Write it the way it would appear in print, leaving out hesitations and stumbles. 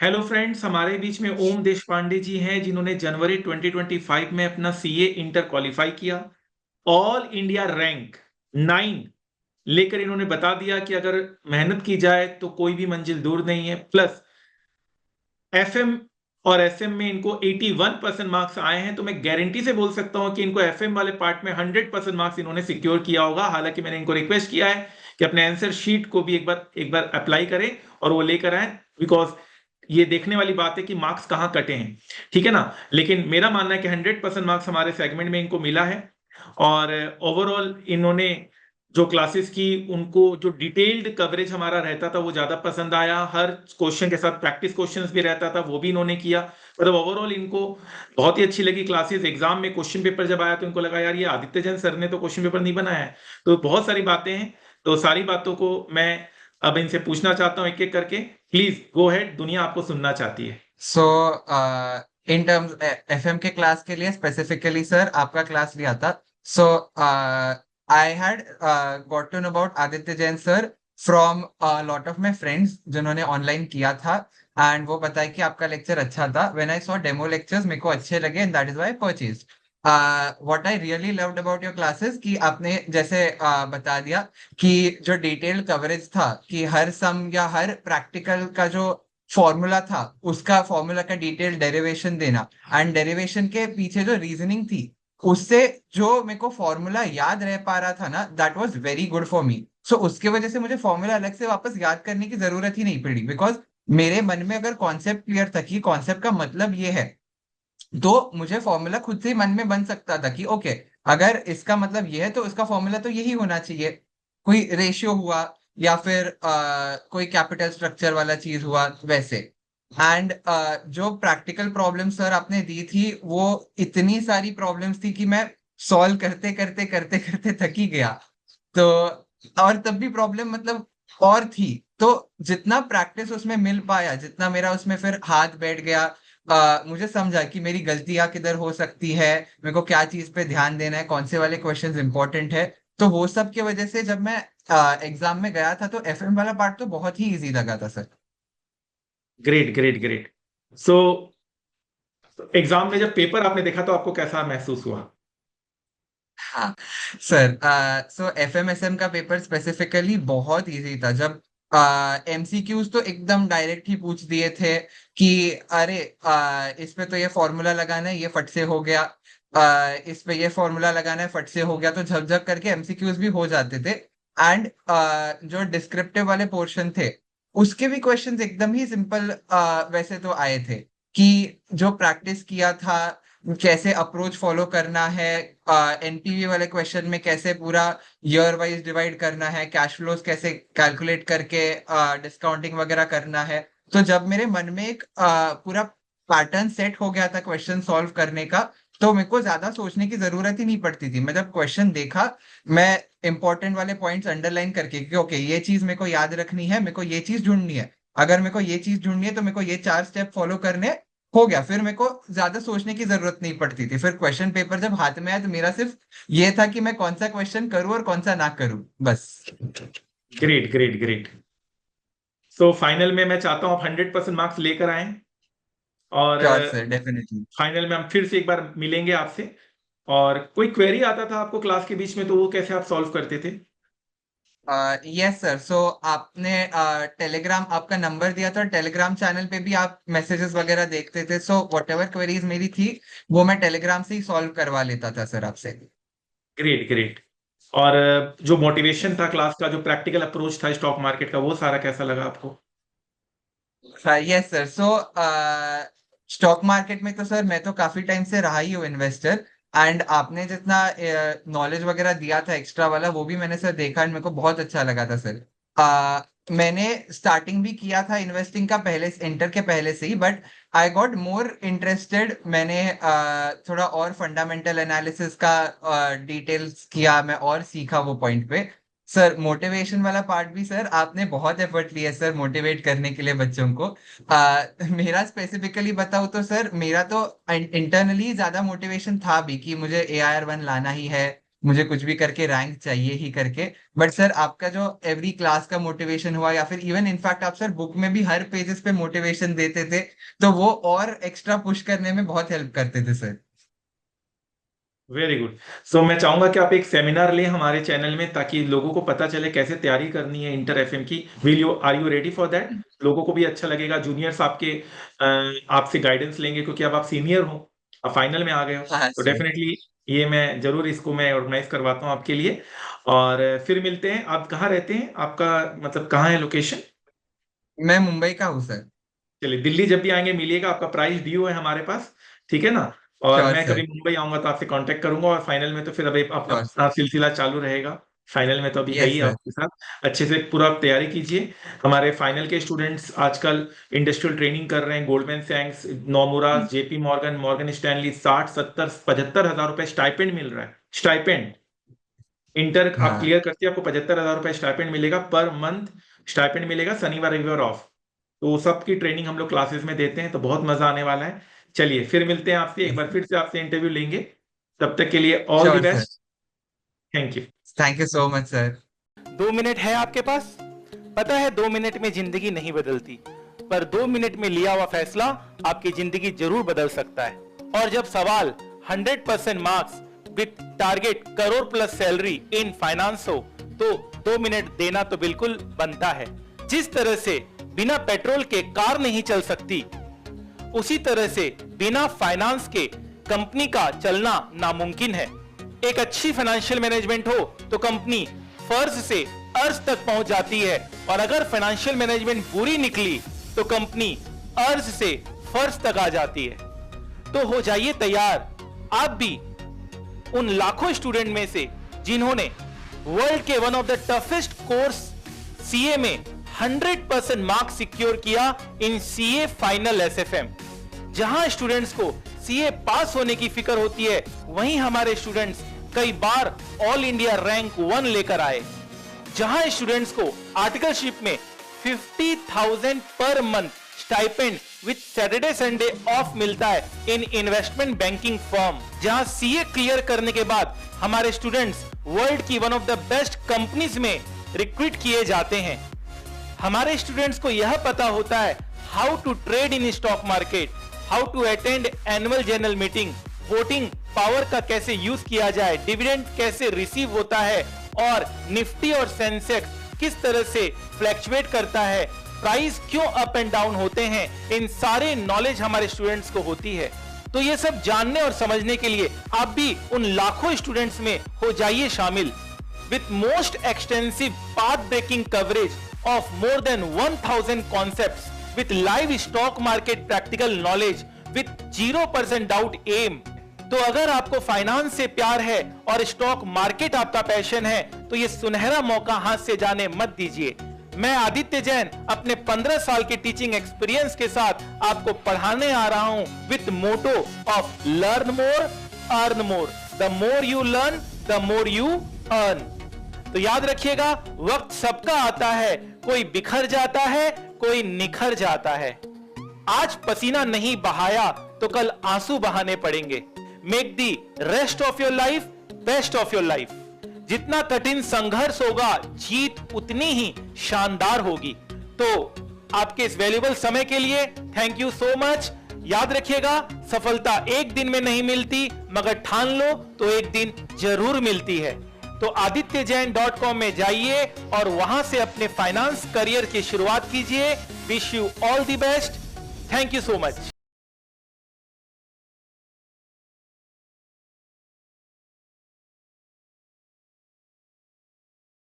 Hello friends, हमारे बीच में ओम देश पांडे जी हैं जिन्होंने जनवरी 2025 में अपना सीए इंटर क्वालिफाई किया। ऑल इंडिया रैंक 9 लेकर इन्होंने बता दिया कि अगर मेहनत की जाए तो कोई भी मंजिल दूर नहीं है। प्लस एफएम और एसएम में इनको 81% मार्क्स आए हैं, तो मैं गारंटी से बोल सकता हूं कि इनको एफएम वाले पार्ट में 100% मार्क्स इन्होंने सिक्योर किया होगा। हालांकि मैंने इनको रिक्वेस्ट किया है कि अपने आंसर शीट को भी एक बार अप्लाई करें और वो लेकर आए, बिकॉज ये देखने वाली बात है कि मार्क्स कहाँ कटे हैं। ठीक है ना। लेकिन मेरा मानना है कि 100% मार्क्स हमारे सेगमेंट में इनको मिला है। और ओवरऑल इन्होंने जो क्लासेस की, उनको जो डिटेल्ड कवरेज हमारा रहता था वो ज्यादा पसंद आया। हर क्वेश्चन के साथ प्रैक्टिस क्वेश्चंस भी रहता था, वो भी इन्होंने किया। मतलब ओवरऑल इनको बहुत ही अच्छी लगी क्लासेस। एग्जाम में क्वेश्चन पेपर जब आया तो इनको लगा यार ये आदित्य जैन सर ने तो क्वेश्चन पेपर नहीं बनाया है। तो बहुत सारी बातें हैं, तो सारी बातों को मैं अब इनसे पूछना चाहता हूँ एक एक करके। प्लीज गो हेड, दुनिया आपको सुनना चाहती है। सो इन टर्म्स एफएम के क्लास के लिए स्पेसिफिकली सर आपका क्लास लिया था। So I had got to know about Aditya Jain sir from lot of my friends जिन्होंने ऑनलाइन किया था। एंड वो बताया कि आपका लेक्चर अच्छा था। When I saw demo lectures मेरे को अच्छे लगे and that is why purchase. What I really loved about your classes कि आपने जैसे बता दिया कि जो डिटेल्ड कवरेज था कि हर सम या हर प्रैक्टिकल का जो फॉर्मूला था उसका फॉर्मूला का डिटेल डेरिवेशन देना एंड डेरिवेशन के पीछे जो रीजनिंग थी उससे जो मेरे को फॉर्मूला याद रह पा रहा था ना that was very good for me. So उसके वजह से मुझे फॉर्मूला अलग से वापस याद करने की जरूरत ही नहीं पड़ी बिकॉज मेरे मन में अगर कॉन्सेप्ट क्लियर था कि कॉन्सेप्ट का मतलब ये है तो मुझे फॉर्मूला खुद से ही मन में बन सकता था कि ओके अगर इसका मतलब ये है तो इसका फॉर्मूला तो यही होना चाहिए। कोई रेशियो हुआ या फिर कोई कैपिटल स्ट्रक्चर वाला चीज हुआ वैसे। एंड जो प्रैक्टिकल प्रॉब्लम सर आपने दी थी वो इतनी सारी प्रॉब्लम्स थी कि मैं सॉल्व करते करते करते करते थक ही गया। तो और तब भी प्रॉब्लम मतलब और थी। तो जितना प्रैक्टिस उसमें मिल पाया जितना मेरा उसमें फिर हाथ बैठ गया मुझे समझा कि मेरी गलतियां किधर हो सकती है मेरे को क्या चीज पे ध्यान देना है कौन से वाले क्वेश्चंस इंपॉर्टेंट है। तो वो सब की वजह से जब मैं एग्जाम में गया था तो एफएम वाला पार्ट तो बहुत ही इजी लगा था sir. Great great great. So exam में जब पेपर आपने देखा तो आपको कैसा महसूस हुआ? हाँ सर। सो एफएमएसएम का पेपर स्पेसिफिकली बहुत इजी था। जब एमसीक्यूज तो एकदम डायरेक्ट ही पूछ दिए थे कि अरे इस पे तो ये फॉर्मूला लगाना है ये फट से हो गया। इस पे ये फॉर्मूला लगाना है फट से हो गया तो झकझक करके एमसीक्यूज भी हो जाते थे। एंड जो डिस्क्रिप्टिव वाले पोर्शन थे उसके भी क्वेश्चंस एकदम ही सिंपल वैसे तो आए थे कि जो प्रैक्टिस किया था कैसे अप्रोच फॉलो करना है एनपीवी वाले क्वेश्चन में कैसे पूरा ईयर वाइज डिवाइड करना है कैश फ्लोज कैसे कैलकुलेट करके डिस्काउंटिंग वगैरह करना है। तो जब मेरे मन में एक पूरा पैटर्न सेट हो गया था क्वेश्चन सॉल्व करने का तो मेरे को ज्यादा सोचने की जरूरत ही नहीं पड़ती थी। मैं जब क्वेश्चन देखा मैं इंपॉर्टेंट वाले पॉइंट्स अंडरलाइन करके कि ओके ये चीज मेरे को याद रखनी है मेरे को ये चीज ढूंढनी है। अगर मेरे को ये चीज ढूंढनी है तो मेरे को ये 4 स्टेप फॉलो करने हैं। हो गया फिर मेरे को ज्यादा सोचने की जरूरत नहीं पड़ती थी। फिर क्वेश्चन पेपर जब हाथ में आया तो मेरा सिर्फ ये था कि मैं कौन सा क्वेश्चन करूं और कौन सा ना करूं बस। Great great great. So final में मैं चाहता हूँ आप 100% मार्क्स लेकर आए। और श्योर सर डेफिनेटली। फाइनल में हम फिर से एक बार मिलेंगे आपसे। और कोई क्वेरी आता था आपको क्लास के बीच में तो वो कैसे आप सॉल्व करते थे? Yes sir. सो आपने टेलीग्राम आपका नंबर दिया था टेलीग्राम चैनल पे भी आप मैसेजेस वगैरह देखते थे। सो वट एवर क्वेरीज मेरी थी वो मैं टेलीग्राम से ही सॉल्व करवा लेता था सर आपसे। Great great. और जो मोटिवेशन था क्लास का, जो प्रैक्टिकल अप्रोच था स्टॉक मार्केट का, वो सारा कैसा लगा आपको? Yes sir. सो स्टॉक मार्केट में तो सर मैं तो काफी टाइम से रहा ही हूँ इन्वेस्टर। एंड आपने जितना नॉलेज वगैरह दिया था एक्स्ट्रा वाला वो भी मैंने सर देखा एंड मेरे को बहुत अच्छा लगा था सर। मैंने स्टार्टिंग भी किया था इन्वेस्टिंग का पहले इंटर के पहले से ही but I got more interested. मैंने थोड़ा और फंडामेंटल एनालिसिस का डिटेल्स किया मैं और सीखा वो पॉइंट पे। सर मोटिवेशन वाला पार्ट भी सर आपने बहुत एफर्ट लिया सर मोटिवेट करने के लिए बच्चों को। मेरा स्पेसिफिकली बताऊँ तो सर मेरा तो इंटरनली ज्यादा मोटिवेशन था भी कि मुझे AIR 1 लाना ही है। मुझे कुछ भी करके रैंक चाहिए ही करके। बट सर आपका जो एवरी क्लास का मोटिवेशन हुआ, या फिर इवन इनफैक्ट आप सर बुक में भी हर पेजेस पे मोटिवेशन देते थे, तो वो और एक्स्ट्रा पुश करने में बहुत हेल्प करते थे सर। Very good. सो मैं चाहूंगा कि आप एक सेमिनार लें हमारे चैनल में, ताकि लोगों को पता चले कैसे तैयारी करनी है इंटर एफएम की। Are you ready for that? लोगों को भी अच्छा लगेगा, जूनियर्स आपके आपसे गाइडेंस लेंगे, क्योंकि अब आप सीनियर हो, अब फाइनल में आ गए हो। हाँ तो सर। डेफिनेटली ये मैं जरूर इसको मैं ऑर्गेनाइज करवाता हूँ आपके लिए। और फिर मिलते हैं। आप कहाँ रहते हैं? आपका मतलब कहाँ है लोकेशन? मैं मुंबई का हूँ सर। चलिए, दिल्ली जब भी आएंगे मिलिएगा, आपका प्राइस ड्यू है हमारे पास, ठीक है ना? और श्योर मैं कभी सर। मुंबई आऊंगा तो आपसे कांटेक्ट करूंगा, और फाइनल में तो फिर अभी श्योर। अपना सिलसिला चालू रहेगा। फाइनल में तो अभी है यस ही सर। आपके साथ। अच्छे से पूरा तैयारी कीजिए। हमारे फाइनल के स्टूडेंट्स आजकल इंडस्ट्रियल ट्रेनिंग कर रहे हैं, गोल्डमैन सैक्स, Nomura, JP Morgan, Morgan Stanley, 60, 70, 75 हजार रुपए स्टाइपेंड मिल रहा है। स्टाइपेंड इंटर आप हाँ क्लियर करते हैं, आपको 75 हजार रुपए स्टाइपेंड मिलेगा पर मंथ। स्टाइपेंड मिलेगा, शनिवार रविवार ऑफ। तो सबकी ट्रेनिंग हम लोग क्लासेस में देते हैं, तो बहुत मजा आने वाला है। चलिए फिर मिलते हैं आपसे, एक बार फिर से आपसे इंटरव्यू लेंगे। तब तक के लिए all the sure sir. Best. Thank you. Thank you so much sir. 2 minute है आपके पास? पता है 2 मिनट में जिंदगी नहीं बदलती, पर 2 मिनट में लिया हुआ फैसला आपकी जिंदगी जरूर बदल सकता है। और जब सवाल 100% marks with target crore plus salary in finance हो, तो 2 मिनट देना तो बिल्कुल बनता है। जिस तरह से बिना पेट्रोल के कार नहीं चल सकती, उसी तरह से बिना फाइनेंस के कंपनी का चलना नामुमकिन है। एक अच्छी फाइनेंशियल मैनेजमेंट हो तो कंपनी फर्ज से अर्ज तक पहुंच जाती है, और अगर फाइनेंशियल मैनेजमेंट बुरी निकली तो कंपनी अर्ज से फर्ज तक आ जाती है। तो हो जाइए तैयार आप भी उन लाखों स्टूडेंट में से जिन्होंने वर्ल्ड के one of the toughest course CA में 100% मार्क्स सिक्योर किया इन सीए फाइनल एसएफएम। जहां स्टूडेंट्स को सीए पास होने की फिक्र होती है, वहीं हमारे स्टूडेंट्स कई बार ऑल इंडिया रैंक 1 लेकर आए। जहां स्टूडेंट्स को आर्टिकलशिप में 50,000 per month stipend with Saturday Sunday off मिलता है इन इन्वेस्टमेंट बैंकिंग फर्म। जहां सीए क्लियर करने के बाद हमारे स्टूडेंट्स वर्ल्ड की one of the best companies में रिक्रूट किए जाते हैं। हमारे स्टूडेंट्स को यह पता होता है how to trade in stock market, how to attend annual general meeting, voting power का कैसे यूज किया जाए, डिविडेंड कैसे रिसीव होता है, और निफ्टी और सेंसेक्स किस तरह से फ्लैक्चुएट करता है, प्राइस क्यों अप एंड डाउन होते हैं। इन सारे नॉलेज हमारे स्टूडेंट्स को होती है। तो ये सब जानने और समझने के लिए आप भी उन लाखों स्टूडेंट्स में हो जाइए शामिल। With most extensive path breaking coverage of more than 1000 concepts with live stock market practical knowledge with 0% doubt aim। तो अगर आपको फाइनेंस से प्यार है और स्टॉक मार्केट आपका पैशन है, तो ये सुनहरा मौका हाथ से जाने मत दीजिए। मैं आदित्य जैन अपने 15 साल के टीचिंग एक्सपीरियंस के साथ आपको पढ़ाने आ रहा हूं with motto of learn more earn more. The more you learn the more you earn. तो याद रखिएगा, वक्त सबका आता है, कोई बिखर जाता है, कोई निखर जाता है। आज पसीना नहीं बहाया तो कल आंसू बहाने पड़ेंगे। Make the rest of your life best of your life. जितना कठिन संघर्ष होगा, जीत उतनी ही शानदार होगी। तो आपके इस वैल्यूएबल समय के लिए थैंक यू सो मच। याद रखिएगा, सफलता एक दिन में नहीं मिलती, मगर ठान लो तो एक दिन जरूर मिलती है। तो adityajain.com में जाइए और वहां से अपने फाइनेंस करियर की शुरुआत कीजिए। Wish you all the best. Thank you so much.